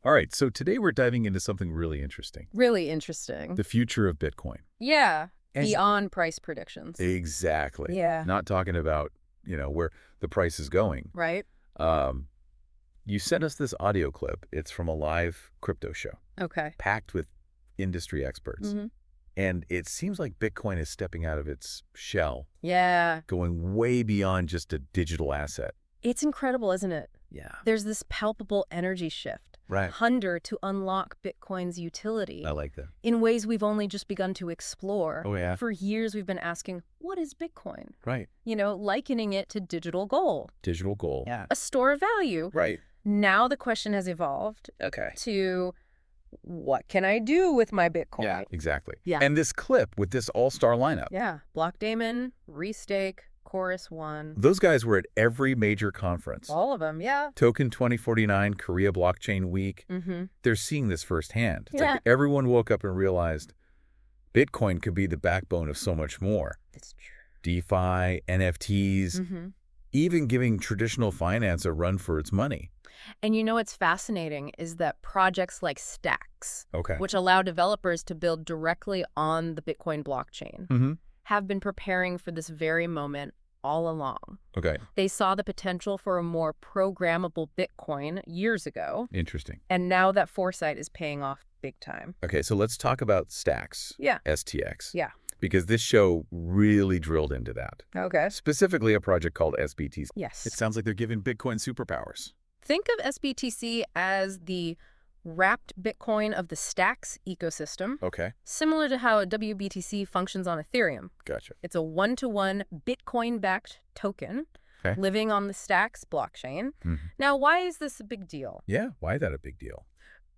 All right, so today we're diving into something really interesting. Really interesting. The future of Bitcoin. Yeah. And Beyond price predictions. exactly. Yeah. Not talking about, where the price is going. Right? Um, you sent us this audio clip. It's from a live crypto show, Okay. packed with industry experts. hmm And it seems like Bitcoin is stepping out of its shell, Yeah. going way beyond just a digital asset. It's incredible, isn't it? Yeah. There's this palpable energy shift. Right. Hunger to unlock Bitcoin's utility I like that. in ways we've only just begun to explore. Oh, yeah. For years, we've been asking, what is Bitcoin? Right. Likening it to digital gold, Digital gold. a store of value. Right. Now the question has evolved Okay. to, what can I do with my Bitcoin? Yeah, exactly. Yeah. And this clip with this all-star lineup, Yeah. Blockdaemon, Restake, Chorus One. those guys were at every major conference. All of them, yeah. Token 2049, Korea Blockchain Week. Mm-hmm. They're seeing this firsthand. It's Yeah. like everyone woke up and realized Bitcoin could be the backbone of so much more. It's true. DeFi, NFTs, Mm-hmm. even giving traditional finance a run for its money. And what's fascinating is that projects like Stacks, Okay. which allow developers to build directly on the Bitcoin blockchain, Mm-hmm. have been preparing for this very moment all along. Okay. They saw the potential for a more programmable Bitcoin years ago, Interesting. and now that foresight is paying off big time. Okay, so let's talk about Stacks. Yeah. STX. Yeah. Because this show really drilled into that. Okay. Specifically a project called SBTC. Yes. It sounds like they're giving Bitcoin superpowers. Think of SBTC as the wrapped Bitcoin of the Stacks ecosystem, Okay, similar to how WBTC functions on Ethereum. gotcha. It's a one-to-one Bitcoin-backed token Okay. living on the Stacks blockchain. Mhm. Now, why is this a big deal? Yeah, why is that a big deal?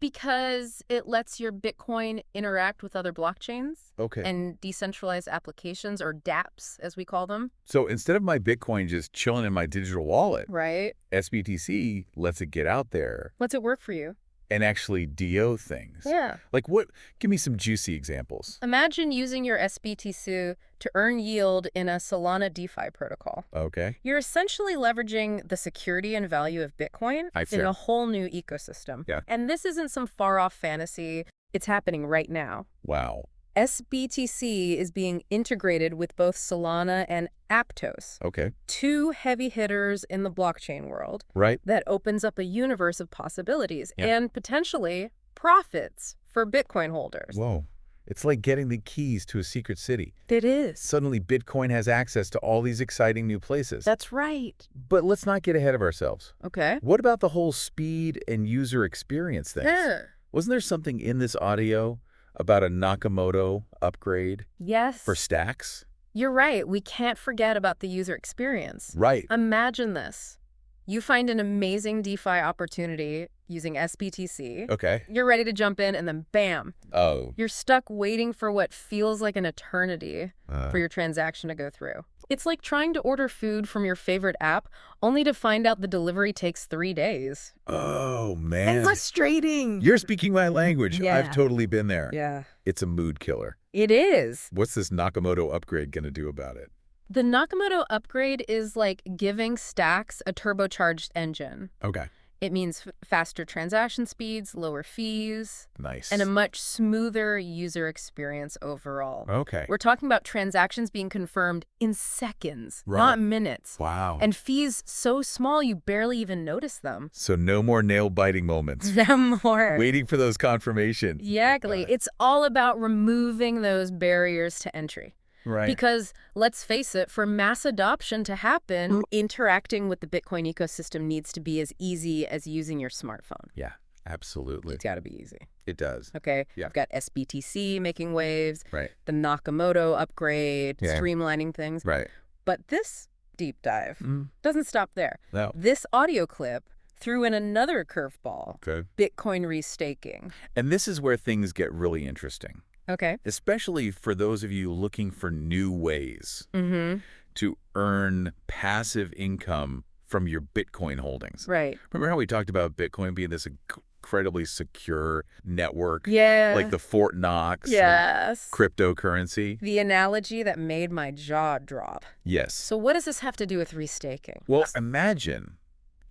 Because it lets your Bitcoin interact with other blockchains Okay. and decentralized applications, or dApps, as we call them. So instead of my Bitcoin just chilling in my digital wallet, Right. SBTC lets it get out there What's it work for you? and actually DO things. Yeah. Like what? Give me some juicy examples. Imagine using your SBTC to earn yield in a Solana DeFi protocol. Okay. You're essentially leveraging the security and value of Bitcoin I in see. a whole new ecosystem. Yeah. And this isn't some far-off fantasy. It's happening right now. Wow. SBTC is being integrated with both Solana and Aptos, Okay. two heavy hitters in the blockchain world. Right. That opens up a universe of possibilities Yeah. and potentially profits for Bitcoin holders. Whoa. It's like getting the keys to a secret city. It is. Suddenly Bitcoin has access to all these exciting new places. That's right. But let's not get ahead of ourselves. Okay. What about the whole speed and user experience things? Yeah. Wasn't there something in this audio about a Nakamoto upgrade Yes. for Stacks? You're right. We can't forget about the user experience. Right. Imagine this. You find an amazing DeFi opportunity using SBTC. Okay. You're ready to jump in, and then bam, Oh. you're stuck waiting for what feels like an eternity for your transaction to go through. It's like trying to order food from your favorite app only to find out the delivery takes 3 days. Oh, man. Frustrating. You're speaking my language. Yeah. I've totally been there. Yeah. It's a mood killer. It is. What's this Nakamoto upgrade going to do about it? The Nakamoto upgrade is like giving Stacks a turbocharged engine. Okay. It means faster transaction speeds, lower fees, Nice. and a much smoother user experience overall. Okay. We're talking about transactions being confirmed in seconds, Right. not minutes. Wow. And fees so small you barely even notice them. So no more nail-biting moments. No more. Waiting for those confirmations. Exactly. Got it. It's all about removing those barriers to entry. Right. Because, let's face it, for mass adoption to happen, interacting with the Bitcoin ecosystem needs to be as easy as using your smartphone. Yeah, absolutely. It's got to be easy. It does. Okay? Yeah. We've got SBTC making waves, Right. the Nakamoto upgrade, Yeah. streamlining things. Right. But this deep dive Mm. doesn't stop there. No. This audio clip threw in another curveball, Okay. Bitcoin restaking. And this is where things get really interesting, Okay. especially for those of you looking for new ways Mm-hmm. to earn passive income from your Bitcoin holdings. Right. Remember how we talked about Bitcoin being this incredibly secure network? Yeah. Like the Fort Knox of Yes. cryptocurrency? The analogy that made my jaw drop. Yes. So what does this have to do with restaking? Well, imagine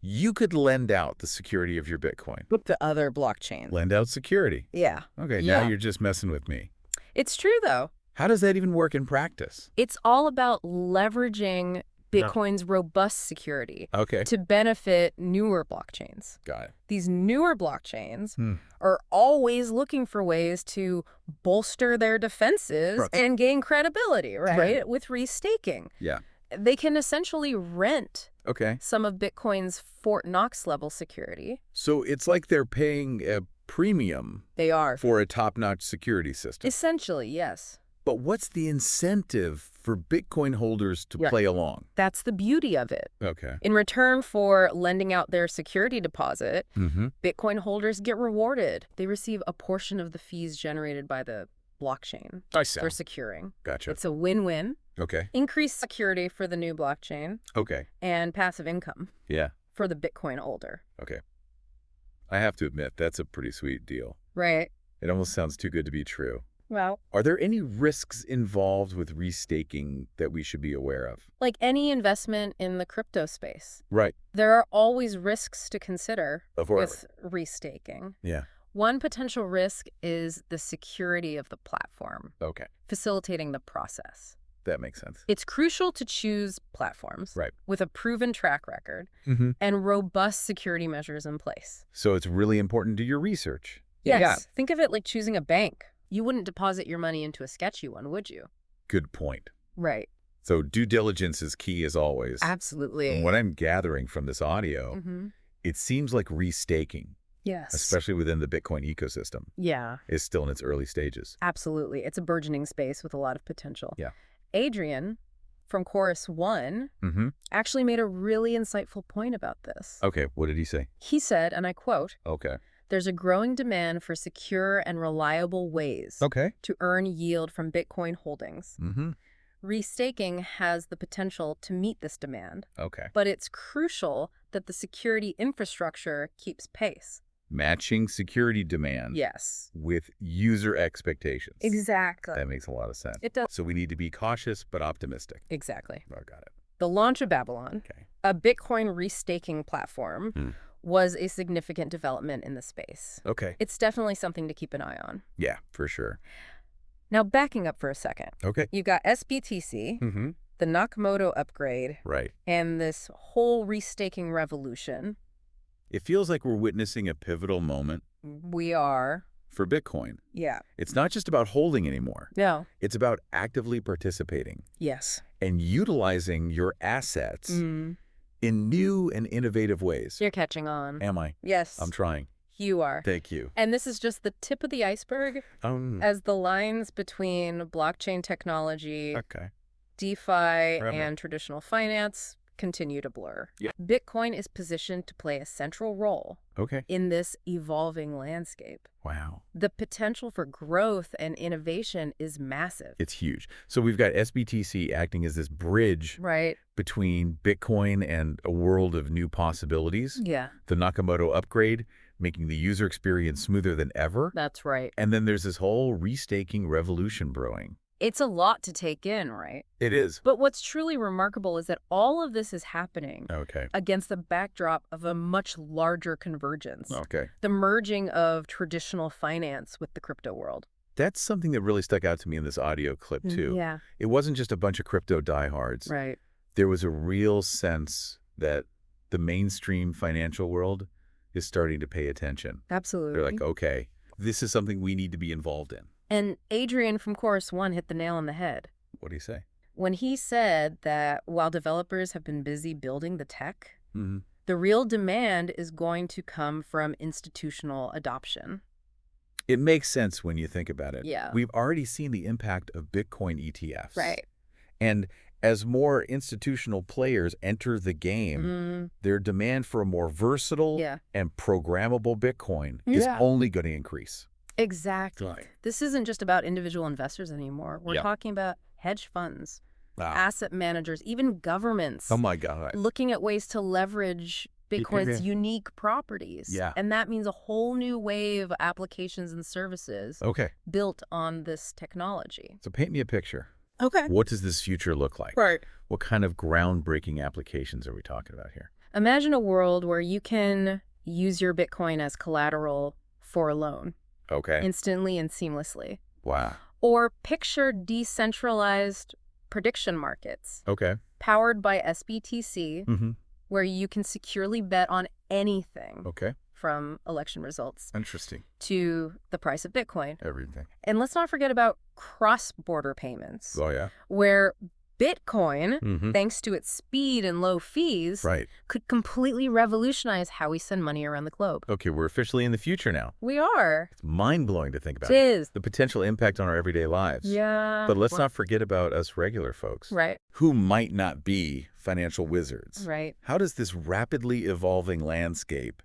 You could lend out the security of your Bitcoin. To other blockchains. Lend out security. Yeah. Okay, Yeah. now you're just messing with me. It's true, though. How does that even work in practice? It's all about leveraging Bitcoin's robust security Okay, to benefit newer blockchains. got it. These newer blockchains are always looking for ways to bolster their defenses Right. and gain credibility, right? Right. With restaking. Yeah. They can essentially rent Okay. some of Bitcoin's Fort Knox level security. So it's like they're paying a premium They are. for a top-notch security system. Essentially, yes. But what's the incentive for Bitcoin holders to Yeah. play along? That's the beauty of it. Okay. In return for lending out their security deposit, Mm-hmm. Bitcoin holders get rewarded. They receive a portion of the fees generated by the blockchain I see. they're securing. Gotcha. It's a win-win. Okay. Increased security for the new blockchain Okay. and passive income Yeah. for the Bitcoin holder. Okay. I have to admit, that's a pretty sweet deal. Right. It almost sounds too good to be true. Well, Are there any risks involved with restaking that we should be aware of? like any investment in the crypto space, Right. there are always risks to consider Of course. with restaking. Yeah. One potential risk is the security of the platform, Okay. facilitating the process. That makes sense. It's crucial to choose platforms Right. with a proven track record Mm-hmm. and robust security measures in place. So it's really important to your research. Yes. Think of it like choosing a bank. You wouldn't deposit your money into a sketchy one, would you? Good point. Right. So due diligence is key as always. Absolutely. And what I'm gathering from this audio, Mm-hmm. it seems like restaking, Yes. especially within the Bitcoin ecosystem, Yeah, is still in its early stages. absolutely. It's a burgeoning space with a lot of potential. Yeah. Adrian from Chorus One Mm-hmm. actually made a really insightful point about this. Okay, what did he say? He said, and I quote, Okay. "There's a growing demand for secure and reliable ways Okay. to earn yield from Bitcoin holdings. Mm-hmm. Restaking has the potential to meet this demand, Okay. but it's crucial that the security infrastructure keeps pace." Matching security demand Yes. with user expectations. Exactly. That makes a lot of sense. It does. So we need to be cautious but optimistic. Exactly. Oh, got it. The launch of Babylon, Okay. a Bitcoin restaking platform, Hmm. was a significant development in the space. Okay. It's definitely something to keep an eye on. Yeah, for sure. Now, backing up for a second, Okay. you've got SBTC, Mm-hmm. the Nakamoto upgrade, Right. and this whole restaking revolution. It feels like we're witnessing a pivotal moment We are. for Bitcoin. Yeah. It's not just about holding anymore. No. It's about actively participating Yes. and utilizing your assets in new and innovative ways. You're catching on. Am I? Yes. I'm trying. You are. Thank you. And this is just the tip of the iceberg as the lines between blockchain technology, Okay. DeFi, and traditional finance continue to blur. Yeah. Bitcoin is positioned to play a central role Okay. in this evolving landscape. Wow. The potential for growth and innovation is massive. It's huge. So we've got SBTC acting as this bridge Right? between Bitcoin and a world of new possibilities. Yeah, The Nakamoto upgrade, making the user experience smoother than ever. that's right. And then there's this whole restaking revolution brewing. It's a lot to take in, right? It is. But what's truly remarkable is that all of this is happening Okay. against the backdrop of a much larger convergence. Okay. The merging of traditional finance with the crypto world. That's something that really stuck out to me in this audio clip, too. Yeah, It wasn't just a bunch of crypto diehards. right. There was a real sense that the mainstream financial world is starting to pay attention. Absolutely. They're like, okay, this is something we need to be involved in. And Adrian from Chorus One hit the nail on the head What do you say? when he said that while developers have been busy building the tech, Mm-hmm. the real demand is going to come from institutional adoption. It makes sense when you think about it. Yeah. We've already seen the impact of Bitcoin ETFs. Right. And as more institutional players enter the game, their demand for a more versatile Yeah. and programmable Bitcoin is Yeah. only going to increase. Exactly. Right. This isn't just about individual investors anymore. We're Yeah. talking about hedge funds, Ah. asset managers, even governments Oh, my God. looking at ways to leverage Bitcoin's unique properties. Yeah. And that means a whole new wave of applications and services Okay. built on this technology. So paint me a picture. Okay. What does this future look like? Right. What kind of groundbreaking applications are we talking about here? Imagine a world where you can use your Bitcoin as collateral for a loan Okay. instantly and seamlessly. Wow. Or picture decentralized prediction markets Okay. powered by SBTC, Mm-hmm. where you can securely bet on anything Okay. from election results Interesting. to the price of Bitcoin. Everything. And let's not forget about cross-border payments, Oh, yeah. where Bitcoin, Mm-hmm. thanks to its speed and low fees, Right. could completely revolutionize how we send money around the globe. Okay, we're officially in the future now. We are. It's mind-blowing to think about It is. the potential impact on our everyday lives. Yeah. But let's not forget about us regular folks Right, who might not be financial wizards. right. How does this rapidly evolving landscape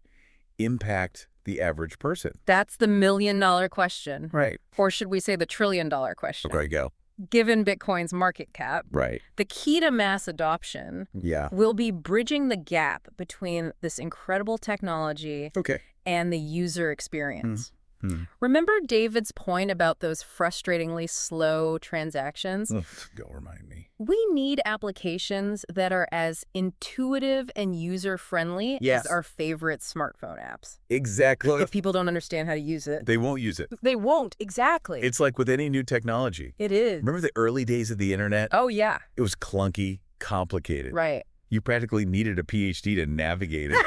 impact the average person? That's the million-dollar question. Right. Or should we say the trillion-dollar question? Okay, go. Given Bitcoin's market cap, Right. the key to mass adoption Yeah. will be bridging the gap between this incredible technology Okay. and the user experience. Hmm. Remember David's point about those frustratingly slow transactions? Don't remind me. We need applications that are as intuitive and user-friendly Yes. as our favorite smartphone apps. Exactly. If people don't understand how to use it, They won't use it. they won't. Exactly. It's like with any new technology. It is. Remember the early days of the internet? Oh, yeah. It was clunky, complicated. Right. You practically needed a PhD to navigate it.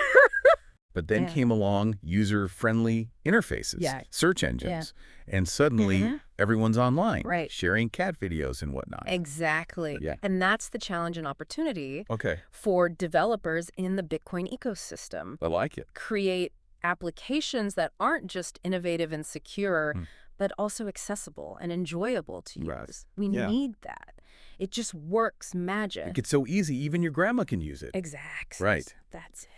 But then Yeah. came along user-friendly interfaces, Yeah. search engines, and suddenly Mhm. everyone's online, Right. sharing cat videos and whatnot. Exactly. Yeah. And that's the challenge and opportunity Okay, for developers in the Bitcoin ecosystem. I like it. Create applications that aren't just innovative and secure, Hmm. but also accessible and enjoyable to use. Right. We Yeah. need that. It just works magic. It's so easy, even your grandma can use it. Exactly. Right. That's it.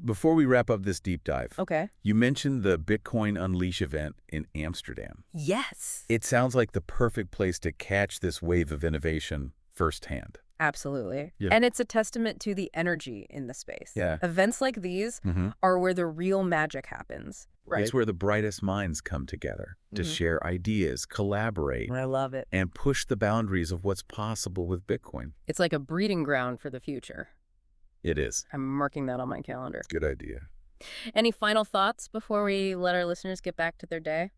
Before we wrap up this deep dive, Okay. you mentioned the Bitcoin Unleash event in Amsterdam. Yes. It sounds like the perfect place to catch this wave of innovation firsthand. Absolutely. Yeah. And it's a testament to the energy in the space. Yeah. Events like these Mm-hmm. are where the real magic happens. It's where the brightest minds come together to Mhm. share ideas, collaborate, I love it. and push the boundaries of what's possible with Bitcoin. It's like a breeding ground for the future. It is. I'm marking that on my calendar. Good idea. Any final thoughts before we let our listeners get back to their day?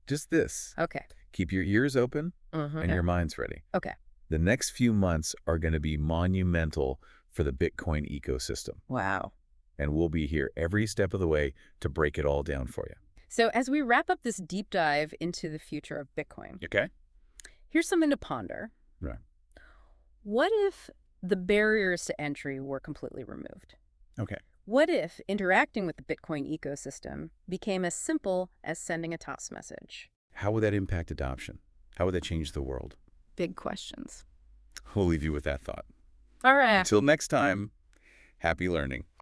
Just this. Okay. Keep your ears open Mhm. and your minds ready. Okay. The next few months are going to be monumental for the Bitcoin ecosystem. Wow. And we'll be here every step of the way to break it all down for you. So as we wrap up this deep dive into the future of Bitcoin, Okay? here's something to ponder. Right. What if the barriers to entry were completely removed? Okay. What if interacting with the Bitcoin ecosystem became as simple as sending a toss message? How would that impact adoption? How would that change the world? Big questions. We'll leave you with that thought. All right. Until next time, happy learning.